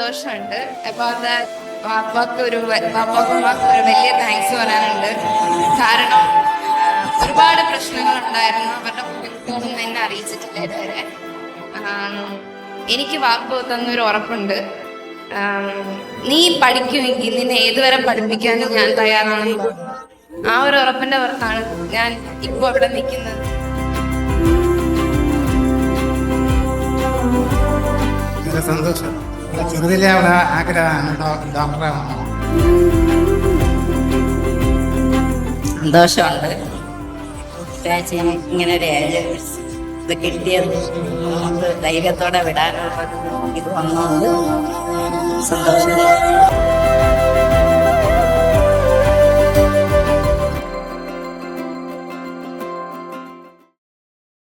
സന്തോഷമുണ്ട്. അപ്പൊ അത് പാപ്പാക്കും ഒരു വലിയ താങ്ക്സ് പറയാനുണ്ട്. കാരണം ഒരുപാട് പ്രശ്നങ്ങൾ ഉണ്ടായിരുന്നു. അവരുടെ കുട്ടികളൊന്നും എന്നെ അറിയിച്ചിട്ടില്ല ഇതുവരെ. എനിക്ക് വാപ്പ തന്നൊരു ഉറപ്പുണ്ട്, നീ പഠിക്കുമെങ്കിൽ നിന്നെ ഏതുവരെ പഠിപ്പിക്കാനും ഞാൻ തയ്യാറാണെന്ന്. ആ ഒരു ഉറപ്പിന്റെ പുറത്താണ് ഞാൻ ഇപ്പോൾ അവിടെ നിൽക്കുന്നത്. സന്തോഷം. ചെറുതിലെ അവിടെ ആഗ്രഹമാണ് ഡോക്ടറാണ്. സന്തോഷമുണ്ട്. ഇങ്ങനെ ഒരു ഇത് കിട്ടിയത് നമുക്ക് ധൈര്യത്തോടെ വിടാനുള്ള ഇത് വന്നത് സന്തോഷം.